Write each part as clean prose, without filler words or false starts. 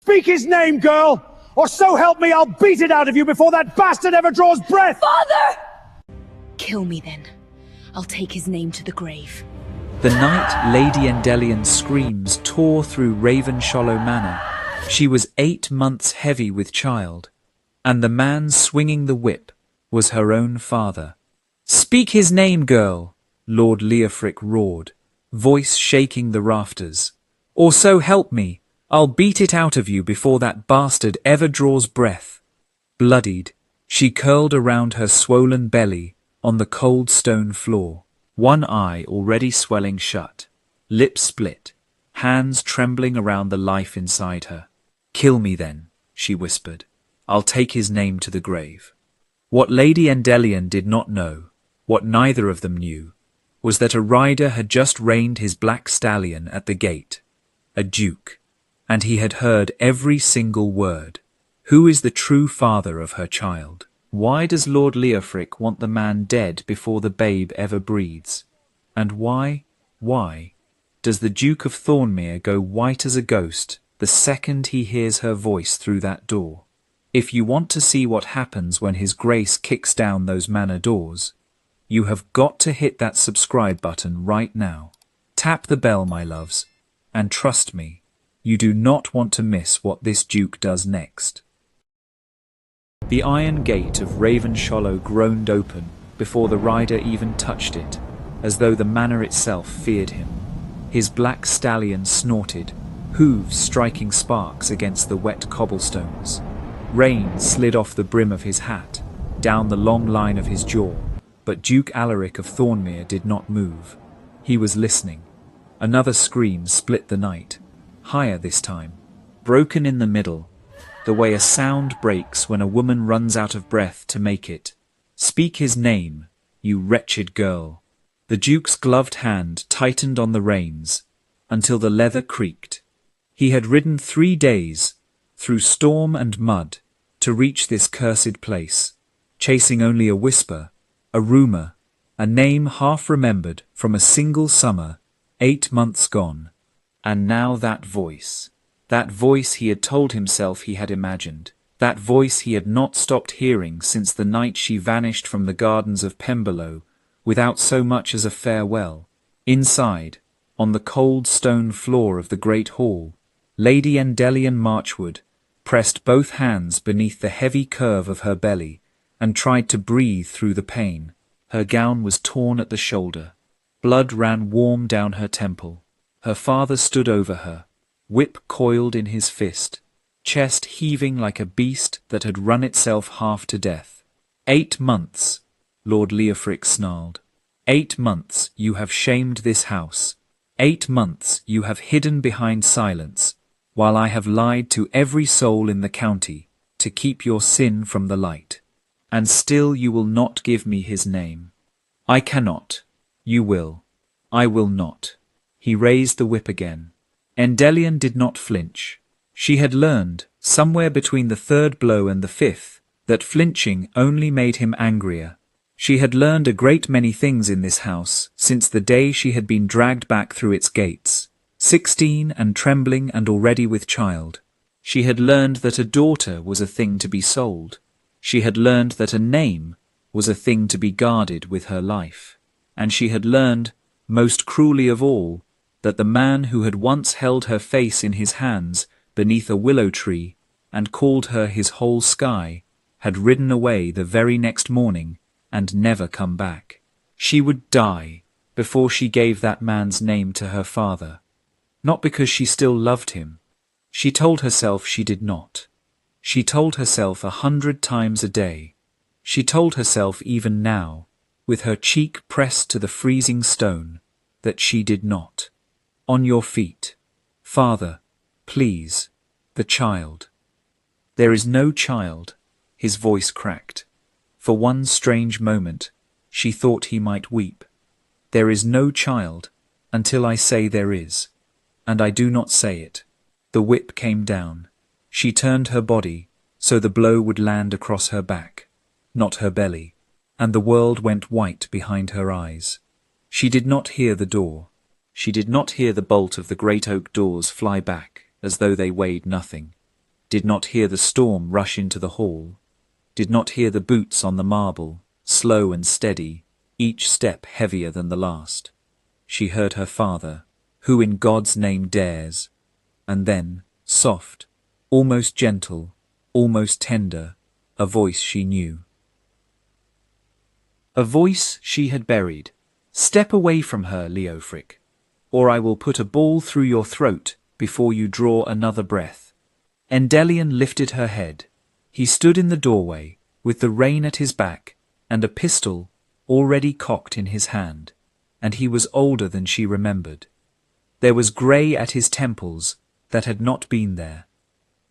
Speak his name, girl! Or so help me, I'll beat it out of you before that bastard ever draws breath! Father! Kill me then. I'll take his name to the grave. The night Lady Endellion's screams tore through Ravenshollow Manor. She was 8 months heavy with child, and the man swinging the whip was her own father. "Speak his name, girl," Lord Leofric roared, voice shaking the rafters. "Or so help me, I'll beat it out of you before that bastard ever draws breath." Bloodied, she curled around her swollen belly on the cold stone floor, one eye already swelling shut, lips split, hands trembling around the life inside her. "Kill me then," she whispered. "I'll take his name to the grave." What Lady Endellion did not know, what neither of them knew, was that a rider had just reined his black stallion at the gate, a duke, and he had heard every single word. Who is the true father of her child? Why does Lord Leofric want the man dead before the babe ever breathes? And why does the Duke of Thornmere go white as a ghost the second he hears her voice through that door? If you want to see what happens when his grace kicks down those manor doors, you have got to hit that subscribe button right now. Tap the bell, my loves, and trust me, you do not want to miss what this Duke does next. The iron gate of Ravenshollow groaned open before the rider even touched it, as though the manor itself feared him. His black stallion snorted, hooves striking sparks against the wet cobblestones. Rain slid off the brim of his hat, down the long line of his jaw, but Duke Alaric of Thornmere did not move. He was listening. Another scream split the night, higher this time, broken in the middle, the way a sound breaks when a woman runs out of breath to make it. "Speak his name, you wretched girl." The Duke's gloved hand tightened on the reins until the leather creaked. He had ridden 3 days, through storm and mud, to reach this cursed place, chasing only a whisper, a rumour, a name half remembered from a single summer, 8 months gone. And now that voice he had told himself he had imagined, that voice he had not stopped hearing since the night she vanished from the gardens of Pemberlow without so much as a farewell. Inside, on the cold stone floor of the great hall, Lady Endellion Marchwood pressed both hands beneath the heavy curve of her belly and tried to breathe through the pain. Her gown was torn at the shoulder. Blood ran warm down her temple. Her father stood over her, whip coiled in his fist, chest heaving like a beast that had run itself half to death. 8 months, Lord Leofric snarled. 8 months you have shamed this house. 8 months you have hidden behind silence, while I have lied to every soul in the county to keep your sin from the light. And still you will not give me his name. I cannot. You will. I will not. He raised the whip again. Endellion did not flinch. She had learned, somewhere between the 3rd blow and the 5th, that flinching only made him angrier. She had learned a great many things in this house since the day she had been dragged back through its gates, 16 and trembling and already with child. She had learned that a daughter was a thing to be sold. She had learned that a name was a thing to be guarded with her life. And she had learned, most cruelly of all, that the man who had once held her face in his hands beneath a willow tree and called her his whole sky had ridden away the very next morning and never come back. She would die before she gave that man's name to her father, not because she still loved him. She told herself she did not. She told herself 100 times a day. She told herself even now, with her cheek pressed to the freezing stone, that she did not. On your feet. Father, please, the child. There is no child, his voice cracked. For one strange moment, she thought he might weep. There is no child, until I say there is. And I do not say it. The whip came down. She turned her body, so the blow would land across her back, not her belly, and the world went white behind her eyes. She did not hear the door. She did not hear the bolt of the great oak doors fly back as though they weighed nothing. did not hear the storm rush into the hall, did not hear the boots on the marble, slow and steady, each step heavier than the last. She heard her father, who in God's name dares, and then, soft, almost gentle, almost tender, a voice she knew. A voice she had buried. Step away from her, Leofric, or I will put a ball through your throat before you draw another breath. Endellion lifted her head. He stood in the doorway, with the rain at his back, and a pistol already cocked in his hand, and he was older than she remembered. There was grey at his temples that had not been there.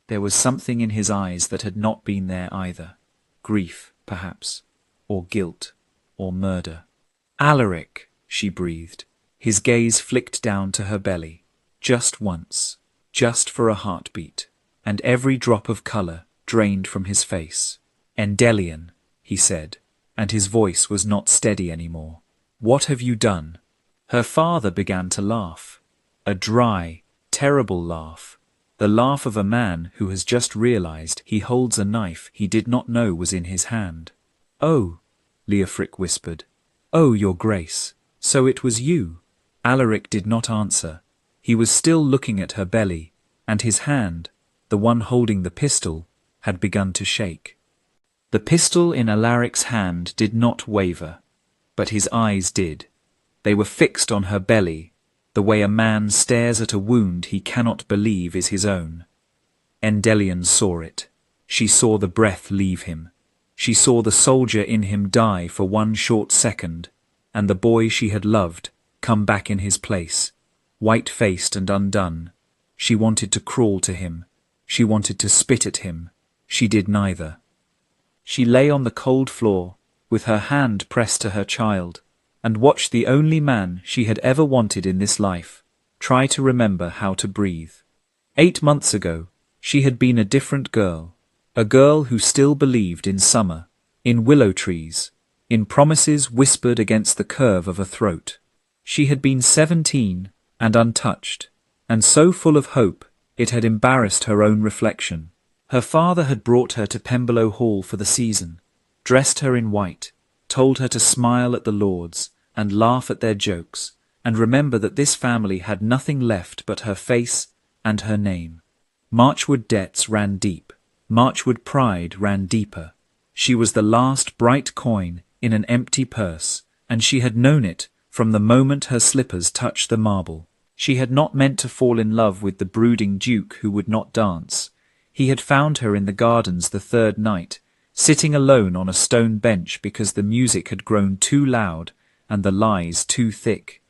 There was something in his eyes that had not been there either. Grief, perhaps, or guilt, or murder. Alaric, she breathed. His gaze flicked down to her belly. Just once, just for a heartbeat, and every drop of colour drained from his face. Endellion, he said, and his voice was not steady anymore. What have you done? Her father began to laugh. A dry, terrible laugh. The laugh of a man who has just realized he holds a knife he did not know was in his hand. Oh, Leofric whispered. Oh, your grace. So it was you. Alaric did not answer. He was still looking at her belly, and his hand, the one holding the pistol, had begun to shake. The pistol in Alaric's hand did not waver, but his eyes did. They were fixed on her belly, the way a man stares at a wound he cannot believe is his own. Endellion saw it. She saw the breath leave him. She saw the soldier in him die for one short second, and the boy she had loved come back in his place, white-faced and undone. She wanted to crawl to him. She wanted to spit at him. She did neither. She lay on the cold floor, with her hand pressed to her child, and watched the only man she had ever wanted in this life try to remember how to breathe. 8 months ago, she had been a different girl, a girl who still believed in summer, in willow trees, in promises whispered against the curve of a throat. She had been 17 and untouched, and so full of hope it had embarrassed her own reflection. Her father had brought her to Pembroke Hall for the season, dressed her in white, told her to smile at the lords and laugh at their jokes, and remember that this family had nothing left but her face and her name. Marchwood debts ran deep. Marchwood pride ran deeper. She was the last bright coin in an empty purse, and she had known it from the moment her slippers touched the marble. She had not meant to fall in love with the brooding duke who would not dance. He had found her in the gardens the third night, sitting alone on a stone bench because the music had grown too loud and the lies too thick.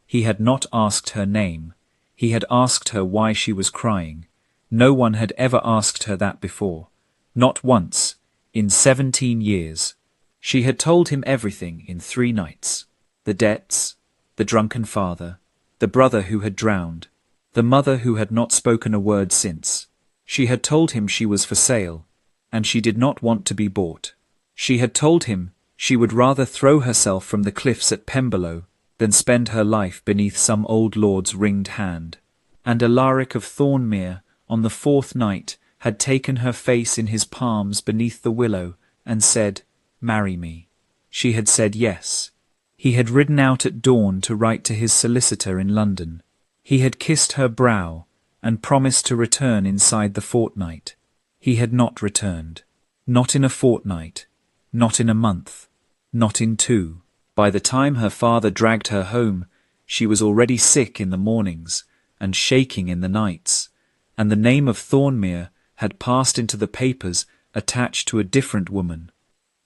He had not asked her name. He had asked her why she was crying. No one had ever asked her that before. Not once, in 17 years. She had told him everything in 3 nights. The debts, the drunken father, the brother who had drowned, the mother who had not spoken a word since. She had told him she was for sale, and she did not want to be bought. She had told him she would rather throw herself from the cliffs at Pembroke than spend her life beneath some old lord's ringed hand. And Alaric of Thornmere, on the 4th night, had taken her face in his palms beneath the willow and said, "Marry me." She had said yes. He had ridden out at dawn to write to his solicitor in London. He had kissed her brow and promised to return inside the fortnight. He had not returned. Not in a fortnight. Not in a month. Not in 2. By the time her father dragged her home, she was already sick in the mornings and shaking in the nights, and the name of Thornmere had passed into the papers attached to a different woman.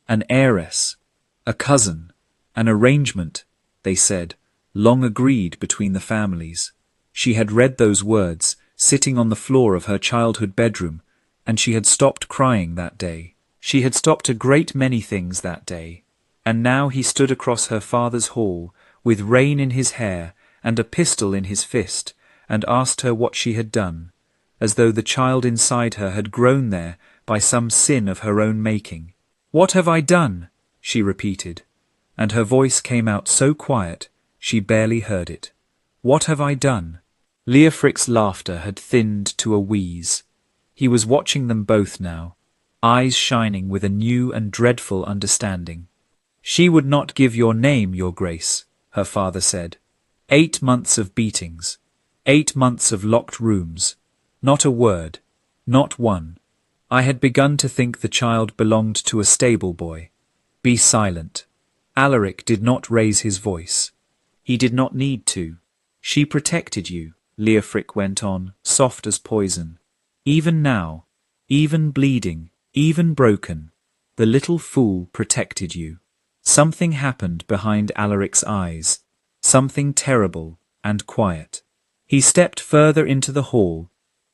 An heiress, a cousin, an arrangement, they said, long agreed between the families. She had read those words, sitting on the floor of her childhood bedroom, and she had stopped crying that day. She had stopped a great many things that day, and now he stood across her father's hall, with rain in his hair and a pistol in his fist, and asked her what she had done, as though the child inside her had grown there by some sin of her own making. "What have I done?" she repeated, and her voice came out so quiet she barely heard it. "What have I done?" Leofric's laughter had thinned to a wheeze. He was watching them both now, eyes shining with a new and dreadful understanding. She would not give your name, your grace, her father said. 8 months of beatings, 8 months of locked rooms, not a word, not one. I had begun to think the child belonged to a stable boy. Be silent. Alaric did not raise his voice. He did not need to. She protected you, Leofric went on, soft as poison. Even now, even bleeding, even broken, the little fool protected you. Something happened behind Alaric's eyes, something terrible and quiet. He stepped further into the hall,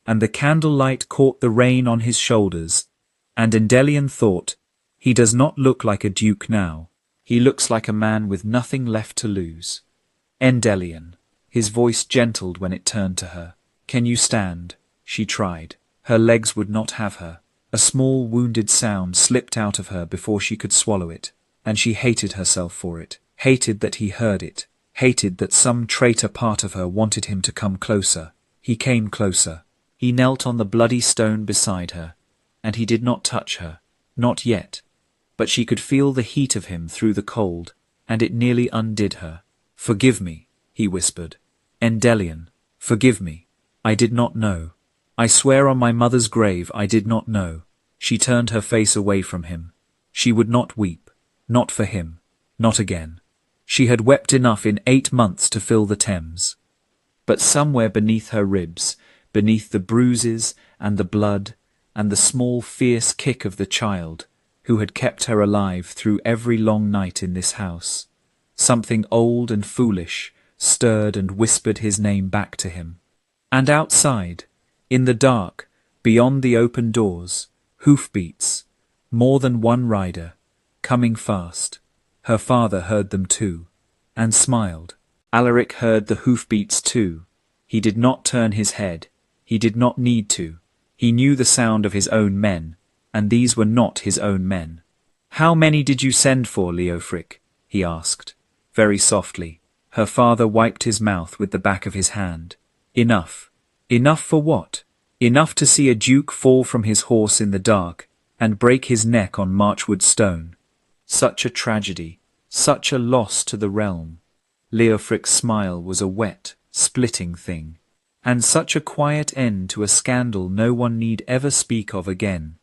and the candlelight caught the rain on his shoulders, and Endellion thought, he does not look like a duke now. He looks like a man with nothing left to lose. Endellion. His voice gentled when it turned to her. Can you stand? She tried. Her legs would not have her. A small wounded sound slipped out of her before she could swallow it, and she hated herself for it, hated that he heard it, hated that some traitor part of her wanted him to come closer. He came closer. He knelt on the bloody stone beside her, and he did not touch her, not yet. But she could feel the heat of him through the cold, and it nearly undid her. Forgive me, he whispered. Endellion, forgive me. I did not know. I swear on my mother's grave I did not know. She turned her face away from him. She would not weep, not for him, not again. She had wept enough in 8 months to fill the Thames. But somewhere beneath her ribs, beneath the bruises and the blood and the small fierce kick of the child who had kept her alive through every long night in this house, something old and foolish stirred and whispered his name back to him. And outside, in the dark, beyond the open doors, hoofbeats, more than one rider, coming fast. Her father heard them too, and smiled. Alaric heard the hoofbeats too. He did not turn his head. He did not need to. He knew the sound of his own men, and these were not his own men. How many did you send for, Leofric? He asked, very softly. Her father wiped his mouth with the back of his hand. Enough. Enough for what? Enough to see a duke fall from his horse in the dark and break his neck on Marchwood stone. Such a tragedy, such a loss to the realm. Leofric's smile was a wet, splitting thing, and such a quiet end to a scandal no one need ever speak of again.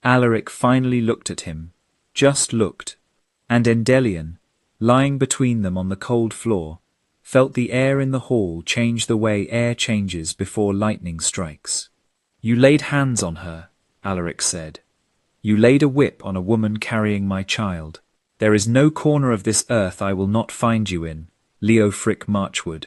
Alaric finally looked at him, just looked, and Endellion, lying between them on the cold floor, felt the air in the hall change the way air changes before lightning strikes. You laid hands on her, Alaric said. You laid a whip on a woman carrying my child. There is no corner of this earth I will not find you in, Leofric Marchwood.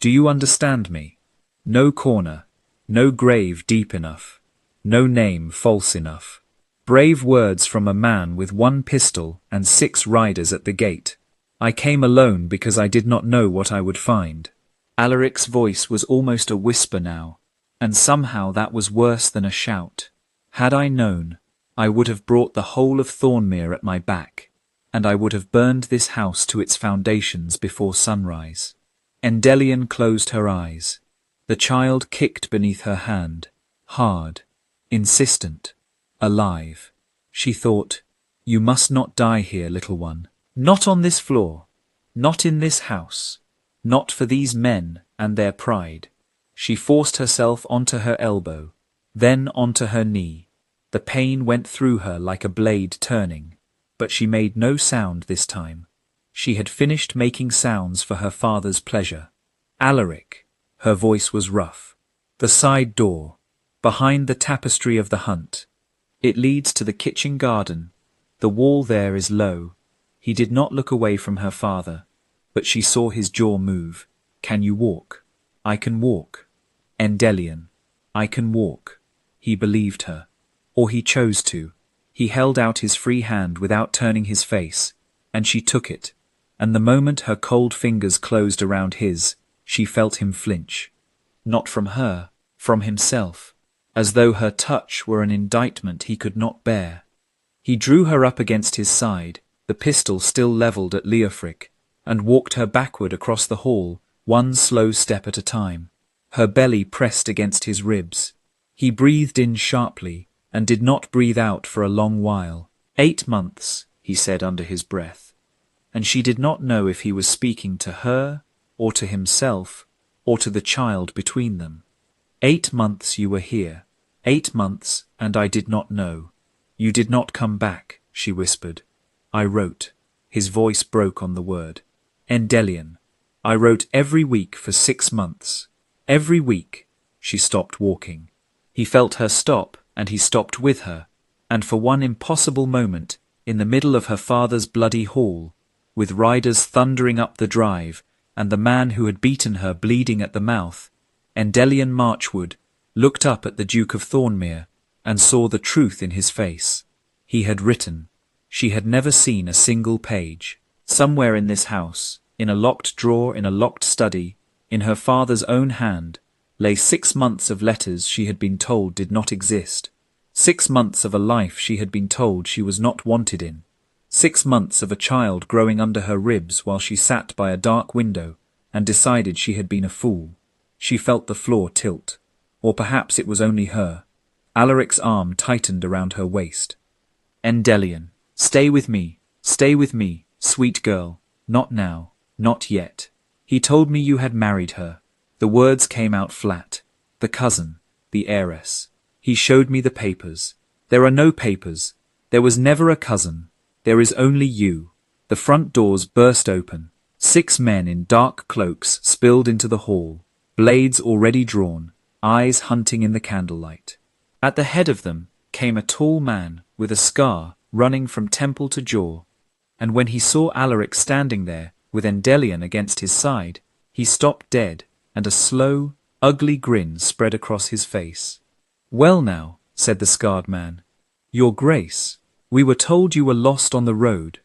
Do you understand me? No corner, no grave deep enough, no name false enough. Brave words from a man with 1 pistol and 6 riders at the gate. I came alone because I did not know what I would find. Alaric's voice was almost a whisper now, and somehow that was worse than a shout. Had I known, I would have brought the whole of Thornmere at my back, and I would have burned this house to its foundations before sunrise. Endellion closed her eyes. The child kicked beneath her hand, hard, insistent, alive. She thought, you must not die here, little one. Not on this floor, not in this house, not for these men and their pride. She forced herself onto her elbow, then onto her knee. The pain went through her like a blade turning, but she made no sound this time. She had finished making sounds for her father's pleasure. Alaric, her voice was rough. The side door, behind the tapestry of the hunt. It leads to the kitchen garden. The wall there is low. He did not look away from her father, but she saw his jaw move. Can you walk? I can walk. Endellion, I can walk. He believed her. Or he chose to. He held out his free hand without turning his face, and she took it, and the moment her cold fingers closed around his, she felt him flinch. Not from her, from himself, as though her touch were an indictment he could not bear. He drew her up against his side, the pistol still levelled at Leofric, and walked her backward across the hall, 1 slow step at a time. Her belly pressed against his ribs. He breathed in sharply, and did not breathe out for a long while. 8 months, he said under his breath. And she did not know if he was speaking to her, or to himself, or to the child between them. 8 months you were here. 8 months, and I did not know. You did not come back, she whispered. I wrote. His voice broke on the word. Endellion. I wrote every week for 6 months. Every week. She stopped walking. He felt her stop, and he stopped with her, and for one impossible moment, in the middle of her father's bloody hall, with riders thundering up the drive, and the man who had beaten her bleeding at the mouth, Endellion Marchwood looked up at the Duke of Thornmere, and saw the truth in his face. He had written. She had never seen a single page. Somewhere in this house, in a locked drawer in a locked study, in her father's own hand, lay 6 months of letters she had been told did not exist. 6 months of a life she had been told she was not wanted in. 6 months of a child growing under her ribs while she sat by a dark window and decided she had been a fool. She felt the floor tilt. Or perhaps it was only her. Alaric's arm tightened around her waist. Endellion, stay with me, sweet girl. Not now, not yet. He told me you had married her. The words came out flat. The cousin, the heiress. He showed me the papers. There are no papers. There was never a cousin. There is only you. The front doors burst open. 6 men in dark cloaks spilled into the hall, blades already drawn, eyes hunting in the candlelight. At the head of them came a tall man with a scar running from temple to jaw, and when he saw Alaric standing there with Endellion against his side, he stopped dead, and a slow, ugly grin spread across his face. Well now, said the scarred man, Your Grace, we were told you were lost on the road.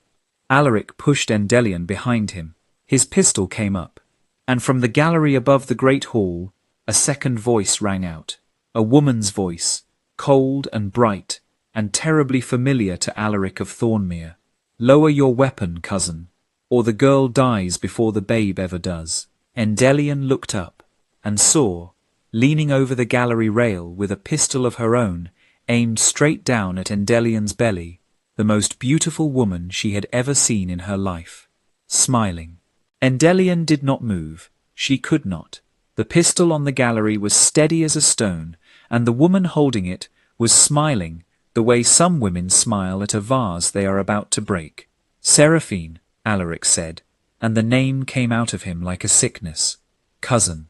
Alaric pushed Endellion behind him. His pistol came up, and from the gallery above the great hall, a second voice rang out, a woman's voice, cold and bright, and terribly familiar to Alaric of Thornmere. Lower your weapon, cousin, or the girl dies before the babe ever does. Endellion looked up, and saw, leaning over the gallery rail with a pistol of her own, aimed straight down at Endellion's belly, the most beautiful woman she had ever seen in her life, smiling. Endellion did not move. She could not. The pistol on the gallery was steady as a stone, and the woman holding it was smiling the way some women smile at a vase they are about to break. Seraphine, Alaric said, and the name came out of him like a sickness. Cousin.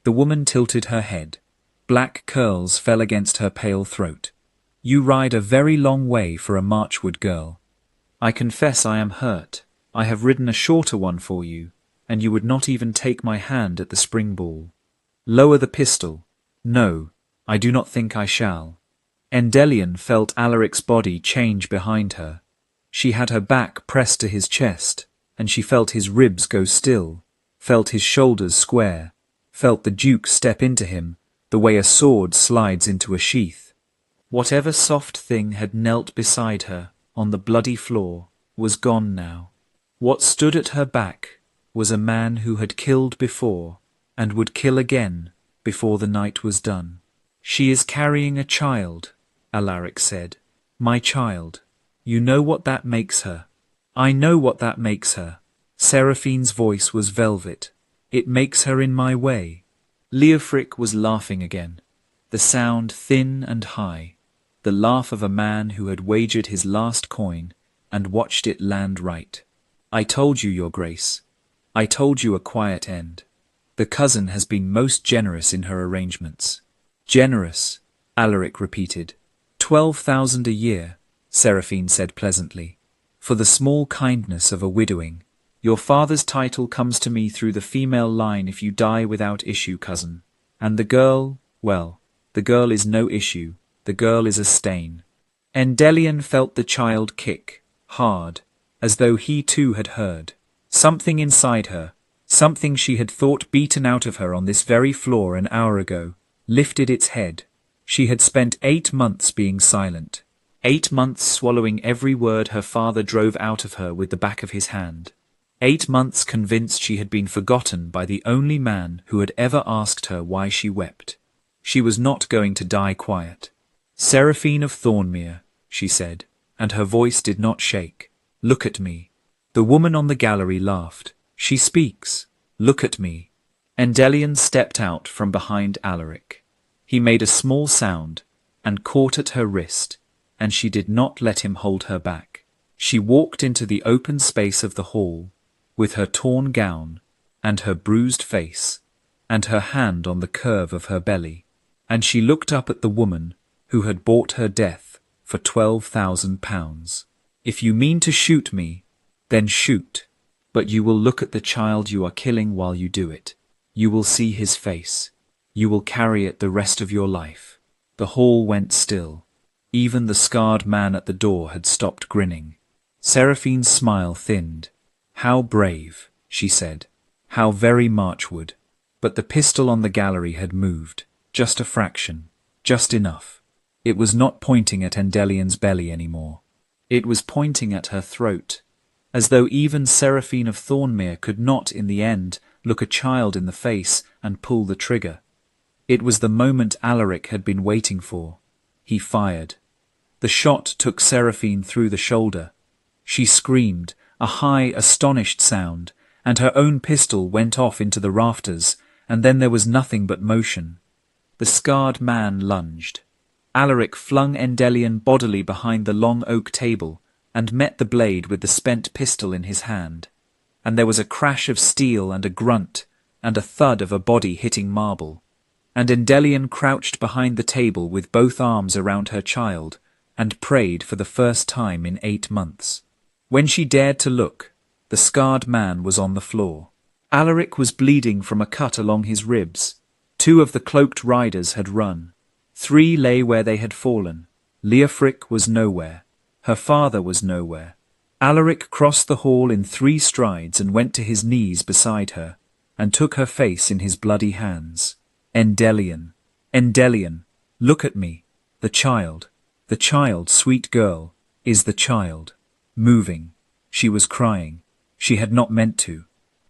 The woman tilted her head. Black curls fell against her pale throat. You ride a very long way for a Marchwood girl. I confess I am hurt. I have ridden a shorter one for you, and you would not even take my hand at the spring ball. Lower the pistol. No, I do not think I shall. Endellion felt Alaric's body change behind her. She had her back pressed to his chest, and she felt his ribs go still, felt his shoulders square, felt the Duke step into him the way a sword slides into a sheath. Whatever soft thing had knelt beside her on the bloody floor was gone now. What stood at her back was a man who had killed before and would kill again before the night was done. She is carrying a child, Alaric said. My child. You know what that makes her. I know what that makes her. Seraphine's voice was velvet. It makes her in my way. Leofric was laughing again, the sound thin and high, the laugh of a man who had wagered his last coin and watched it land right. I told you, Your Grace. I told you a quiet end. The cousin has been most generous in her arrangements. Generous, Alaric repeated. 12,000 a year, Seraphine said pleasantly, for the small kindness of a widowing. Your father's title comes to me through the female line if you die without issue, cousin. And the girl, well, the girl is no issue. The girl is a stain. Endellion felt the child kick, hard, as though he too had heard. Something inside her, something she had thought beaten out of her on this very floor an hour ago, lifted its head. She had spent 8 months being silent, 8 months swallowing every word her father drove out of her with the back of his hand. 8 months convinced she had been forgotten by the only man who had ever asked her why she wept. She was not going to die quiet. "Seraphine of Thornmere," she said, and her voice did not shake. "Look at me." The woman on the gallery laughed. "She speaks. Look at me." Endellion stepped out from behind Alaric. He made a small sound and caught at her wrist, and she did not let him hold her back. She walked into the open space of the hall, with her torn gown, and her bruised face, and her hand on the curve of her belly, and she looked up at the woman who had bought her death for £12,000. "If you mean to shoot me, then shoot, but you will look at the child you are killing while you do it. You will see his face. You will carry it the rest of your life." The hall went still. Even the scarred man at the door had stopped grinning. Seraphine's smile thinned. "How brave," she said. "How very Marchwood." But the pistol on the gallery had moved. Just a fraction. Just enough. It was not pointing at Endellion's belly anymore. It was pointing at her throat, as though even Seraphine of Thornmere could not, in the end, look a child in the face and pull the trigger. It was the moment Alaric had been waiting for. He fired. The shot took Seraphine through the shoulder. She screamed, a high, astonished sound, and her own pistol went off into the rafters, and then there was nothing but motion. The scarred man lunged. Alaric flung Endellion bodily behind the long oak table and met the blade with the spent pistol in his hand. And there was a crash of steel and a grunt, and a thud of a body hitting marble. And Endellion crouched behind the table with both arms around her child, and prayed for the first time in 8 months. When she dared to look, the scarred man was on the floor. Alaric was bleeding from a cut along his ribs. 2 of the cloaked riders had run. 3 lay where they had fallen. Leofric was nowhere. Her father was nowhere. Alaric crossed the hall in 3 strides and went to his knees beside her, and took her face in his bloody hands. "Endellion, Endellion, look at me. The child, sweet girl, is the child. Moving." She was crying. She had not meant to.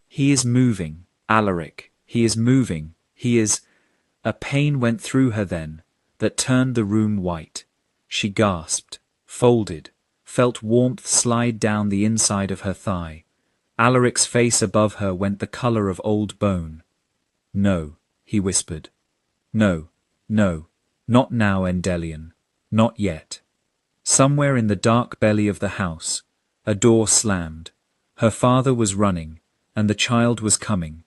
"He is moving, Alaric. He is moving. He is—" A pain went through her then that turned the room white. She gasped, folded, felt warmth slide down the inside of her thigh. Alaric's face above her went the colour of old bone. "No," he whispered. "No, no, not now, Endellion. Not yet." Somewhere in the dark belly of the house, a door slammed. Her father was running, and the child was coming.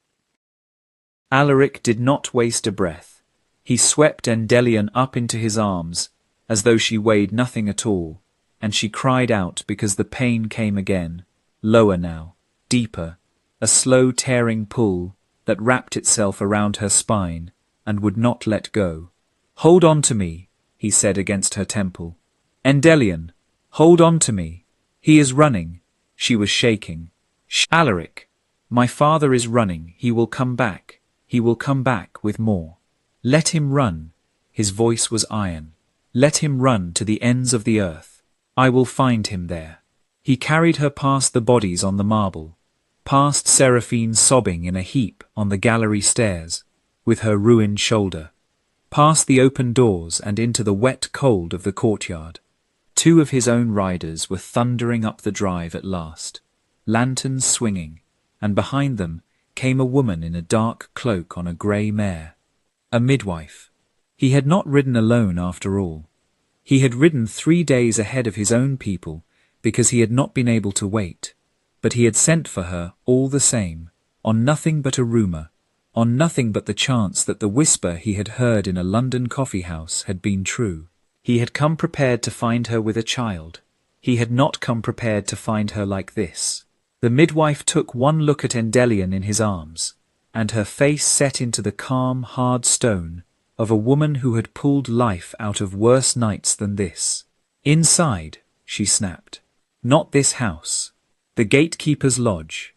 Alaric did not waste a breath. He swept Endellion up into his arms, as though she weighed nothing at all, and she cried out because the pain came again, lower now, deeper, a slow tearing pull that wrapped itself around her spine and would not let go. "Hold on to me," he said against her temple. "Endellion, hold on to me. He is running." She was shaking. "Alaric, my father is running. He will come back. He will come back with more. Let him run." His voice was iron. "Let him run to the ends of the earth. I will find him there." He carried her past the bodies on the marble, past Seraphine sobbing in a heap on the gallery stairs, with her ruined shoulder, past the open doors and into the wet cold of the courtyard. 2 of his own riders were thundering up the drive at last, lanterns swinging, and behind them came a woman in a dark cloak on a grey mare. A midwife. He had not ridden alone after all. He had ridden 3 days ahead of his own people because he had not been able to wait, but he had sent for her all the same, on nothing but a rumour, on nothing but the chance that the whisper he had heard in a London coffee-house had been true. He had come prepared to find her with a child. He had not come prepared to find her like this. The midwife took one look at Endellion in his arms, and her face set into the calm, hard stone of a woman who had pulled life out of worse nights than this. "Inside," she snapped. "Not this house. The gatekeeper's lodge.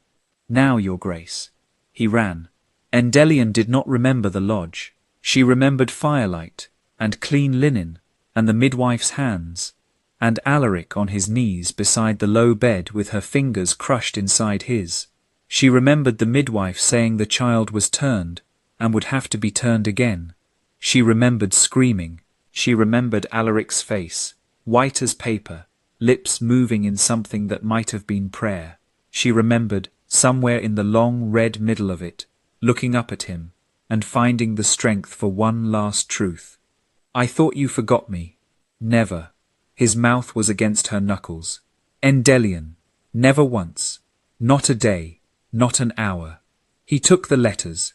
Now, Your Grace." He ran. Endellion did not remember the lodge. She remembered firelight, and clean linen, and the midwife's hands, and Alaric on his knees beside the low bed with her fingers crushed inside his. She remembered the midwife saying the child was turned, and would have to be turned again. She remembered screaming. She remembered Alaric's face, white as paper, lips moving in something that might have been prayer. She remembered, somewhere in the long red middle of it, looking up at him, and finding the strength for one last truth. "I thought you forgot me." Never. His mouth was against her knuckles. Endellion. Never once. Not a day. Not an hour. He took the letters.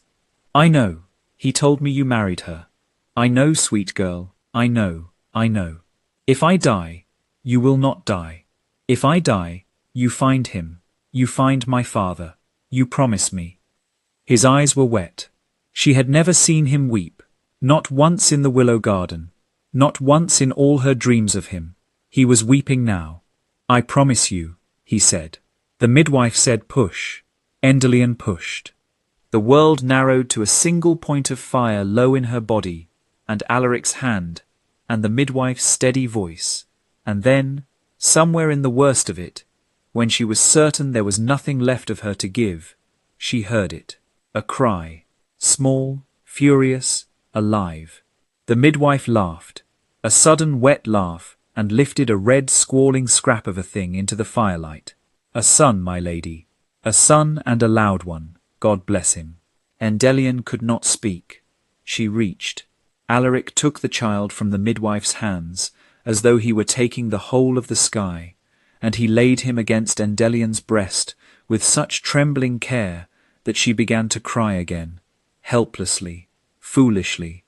"I know. He told me you married her. I know, sweet girl. I know. I know. If I die, you will not die. If I die, you find him. You find my father. You promise me." His eyes were wet. She had never seen him weep. Not once in the willow garden. Not once in all her dreams of him. He was weeping now. "I promise you," he said. The midwife said push. Endellion pushed. The world narrowed to a single point of fire low in her body, and Alaric's hand, and the midwife's steady voice, and then, somewhere in the worst of it, when she was certain there was nothing left of her to give, she heard it. A cry. Small, furious, alive. The midwife laughed, a sudden wet laugh, and lifted a red squalling scrap of a thing into the firelight. "A son, my lady. A son, and a loud one. God bless him." Endellion could not speak. She reached. Alaric took the child from the midwife's hands, as though he were taking the whole of the sky, and he laid him against Endellion's breast with such trembling care that she began to cry again, helplessly, foolishly,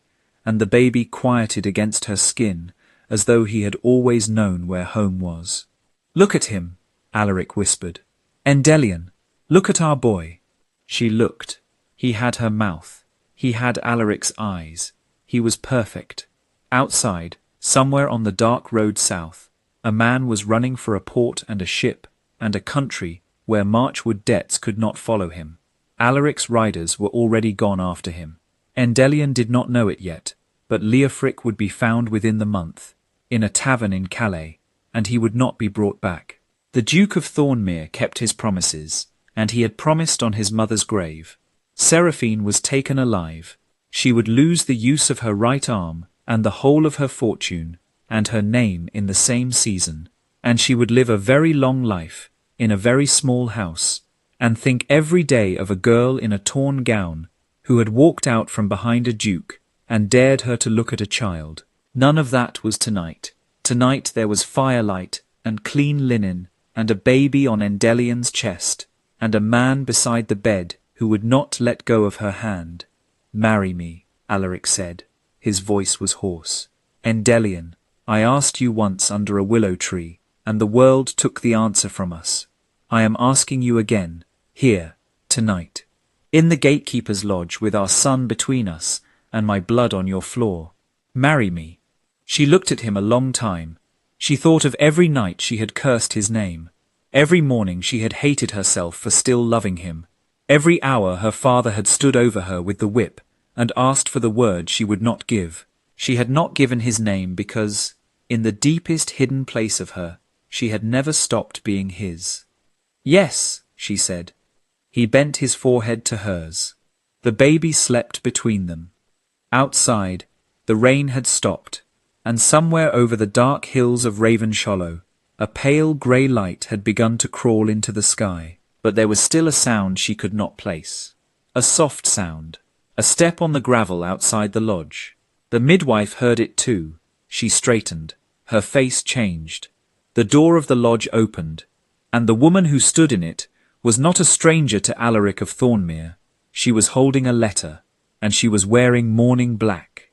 and the baby quieted against her skin as though he had always known where home was. "Look at him," Alaric whispered. "Endellion, look at our boy." She looked. He had her mouth. He had Alaric's eyes. He was perfect. Outside, somewhere on the dark road south, a man was running for a port and a ship, and a country where Marchwood debts could not follow him. Alaric's riders were already gone after him. Endellion did not know it yet, but Leofric would be found within the month, in a tavern in Calais, and he would not be brought back. The Duke of Thornmere kept his promises, and he had promised on his mother's grave. Seraphine was taken alive. She would lose the use of her right arm and the whole of her fortune and her name in the same season, and she would live a very long life in a very small house, and think every day of a girl in a torn gown who had walked out from behind a duke and dared her to look at a child. None of that was tonight. Tonight there was firelight and clean linen and a baby on Endellion's chest, and a man beside the bed who would not let go of her hand. "Marry me," Alaric said. His voice was hoarse. "Endellion, I asked you once under a willow tree, and the world took the answer from us. I am asking you again, here, tonight, in the gatekeeper's lodge with our son between us and my blood on your floor. Marry me." She looked at him a long time. She thought of every night she had cursed his name. Every morning she had hated herself for still loving him. Every hour her father had stood over her with the whip and asked for the word she would not give. She had not given his name because, in the deepest hidden place of her, she had never stopped being his. "Yes," she said. He bent his forehead to hers. The baby slept between them. Outside, the rain had stopped, and somewhere over the dark hills of Ravenshollow, a pale grey light had begun to crawl into the sky, but there was still a sound she could not place. A soft sound, a step on the gravel outside the lodge. The midwife heard it too. She straightened. Her face changed. The door of the lodge opened, and the woman who stood in it was not a stranger to Alaric of Thornmere. She was holding a letter, and she was wearing mourning black.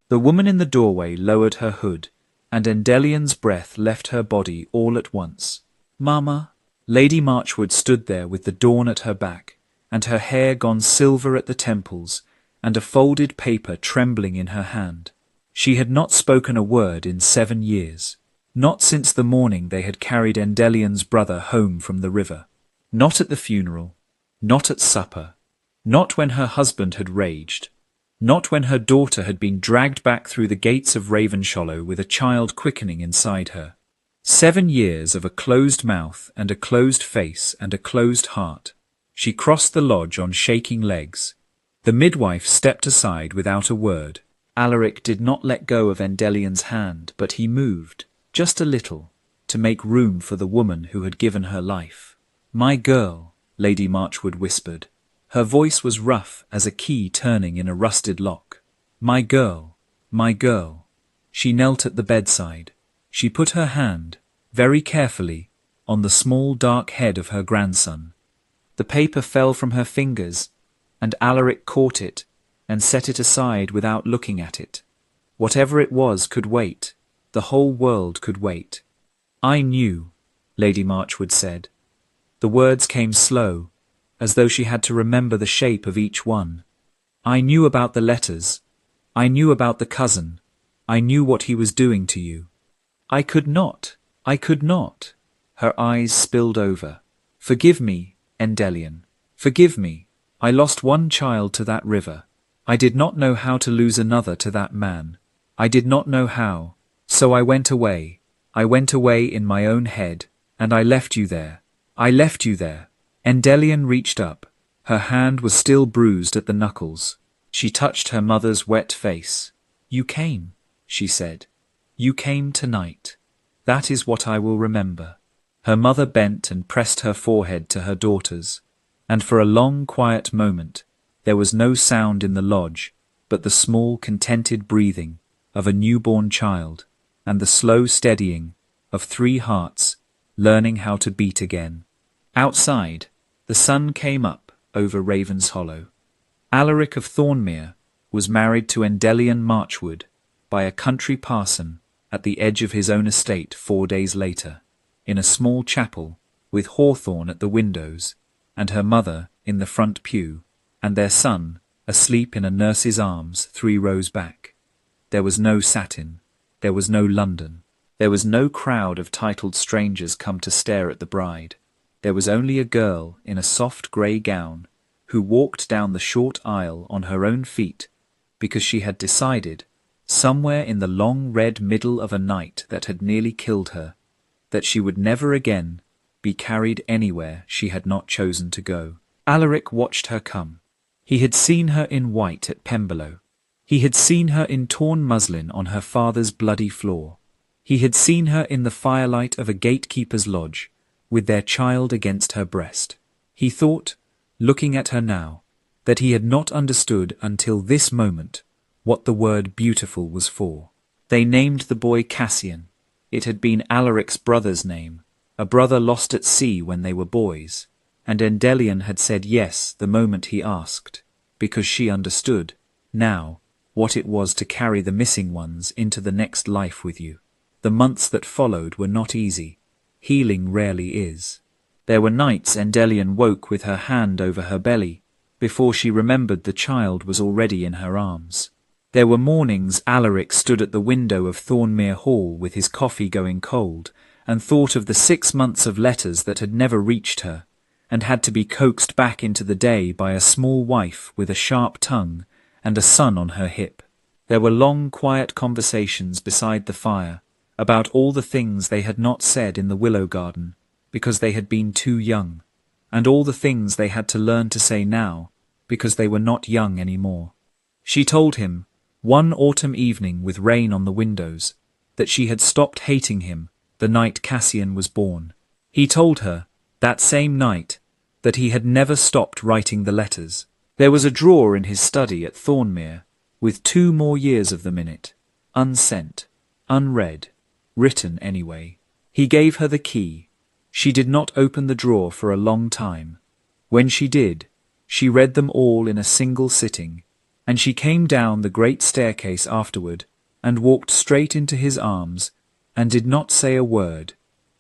The woman in the doorway lowered her hood, and Endellion's breath left her body all at once. "Mamma." Lady Marchwood stood there with the dawn at her back, and her hair gone silver at the temples, and a folded paper trembling in her hand. She had not spoken a word in 7 years. Not since the morning they had carried Endellion's brother home from the river. Not at the funeral. Not at supper. Not when her husband had raged. Not when her daughter had been dragged back through the gates of Ravenshollow with a child quickening inside her. 7 years of a closed mouth and a closed face and a closed heart. She crossed the lodge on shaking legs. The midwife stepped aside without a word. Alaric did not let go of Endellion's hand, but he moved, just a little, to make room for the woman who had given her life. "My girl," Lady Marchwood whispered. Her voice was rough as a key turning in a rusted lock. "My girl, my girl." She knelt at the bedside. She put her hand, very carefully, on the small dark head of her grandson. The paper fell from her fingers, and Alaric caught it and set it aside without looking at it. Whatever it was could wait. The whole world could wait. "I knew," Lady Marchwood said. The words came slow, as though she had to remember the shape of each one. "I knew about the letters. I knew about the cousin. I knew what he was doing to you. I could not. I could not." Her eyes spilled over. "Forgive me, Endellion. Forgive me. I lost one child to that river. I did not know how to lose another to that man. I did not know how. So I went away. I went away in my own head, and I left you there. I left you there." Endellion reached up. Her hand was still bruised at the knuckles. She touched her mother's wet face. "You came," she said. "You came tonight. That is what I will remember." Her mother bent and pressed her forehead to her daughter's, and for a long quiet moment there was no sound in the lodge but the small contented breathing of a newborn child and the slow steadying of 3 hearts learning how to beat again. Outside, the sun came up over Ravenshollow. Alaric of Thornmere was married to Endellion Marchwood by a country parson at the edge of his own estate 4 days later, in a small chapel with hawthorn at the windows, and her mother in the front pew, and their son asleep in a nurse's arms 3 rows back. There was no satin. There was no London. There was no crowd of titled strangers come to stare at the bride. There was only a girl in a soft grey gown who walked down the short aisle on her own feet because she had decided, somewhere in the long red middle of a night that had nearly killed her, that she would never again be carried anywhere she had not chosen to go. Alaric watched her come. He had seen her in white at Pemberlow. He had seen her in torn muslin on her father's bloody floor. He had seen her in the firelight of a gatekeeper's lodge, with their child against her breast. He thought, looking at her now, that he had not understood until this moment what the word beautiful was for. They named the boy Cassian. It had been Alaric's brother's name, a brother lost at sea when they were boys, and Endellion had said yes the moment he asked, because she understood, now, what it was to carry the missing ones into the next life with you. The months that followed were not easy. Healing rarely is. There were nights Endellion woke with her hand over her belly, before she remembered the child was already in her arms. There were mornings Alaric stood at the window of Thornmere Hall with his coffee going cold, and thought of the 6 months of letters that had never reached her, and had to be coaxed back into the day by a small wife with a sharp tongue and a son on her hip. There were long quiet conversations beside the fire, about all the things they had not said in the willow garden, because they had been too young, and all the things they had to learn to say now, because they were not young any more. She told him, one autumn evening with rain on the windows, that she had stopped hating him the night Cassian was born. He told her, that same night, that he had never stopped writing the letters. There was a drawer in his study at Thornmere, with 2 more years of them in it, unsent, unread, written anyway. He gave her the key. She did not open the drawer for a long time. When she did, she read them all in a single sitting, and she came down the great staircase afterward, and walked straight into his arms, and did not say a word,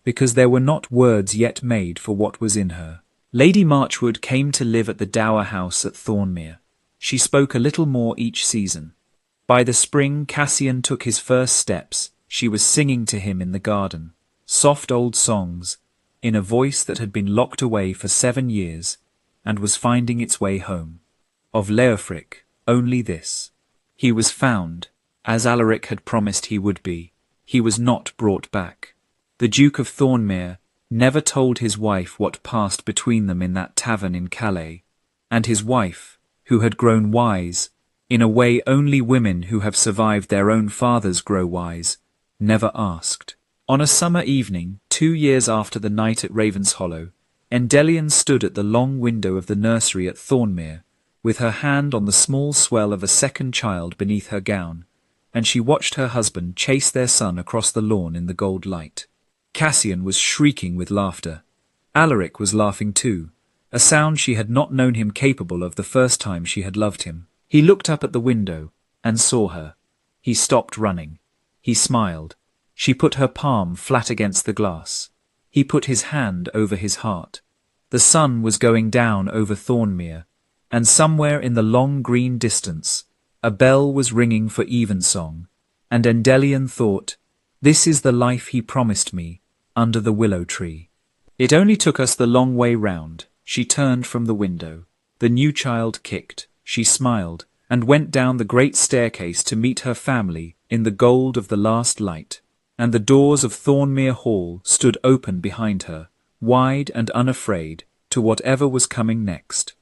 because there were not words yet made for what was in her. Lady Marchwood came to live at the dower house at Thornmere. She spoke a little more each season. By the spring Cassian took his first steps. She was singing to him in the garden, soft old songs, in a voice that had been locked away for 7 years, and was finding its way home. Of Leofric, only this. He was found, as Alaric had promised he would be. He was not brought back. The Duke of Thornmere never told his wife what passed between them in that tavern in Calais, and his wife, who had grown wise, in a way only women who have survived their own fathers grow wise, never asked. On a summer evening, 2 years after the night at Ravenshollow, Endellion stood at the long window of the nursery at Thornmere, with her hand on the small swell of a second child beneath her gown, and she watched her husband chase their son across the lawn in the gold light. Cassian was shrieking with laughter. Alaric was laughing too, a sound she had not known him capable of the first time she had loved him. He looked up at the window and saw her. He stopped running. He smiled. She put her palm flat against the glass. He put his hand over his heart. The sun was going down over Thornmere, and somewhere in the long green distance a bell was ringing for evensong, and Endellion thought, "This is the life he promised me, under the willow tree." It only took us the long way round. She turned from the window. The new child kicked. She smiled, and went down the great staircase to meet her family in the gold of the last light, and the doors of Thornmere Hall stood open behind her, wide and unafraid, to whatever was coming next.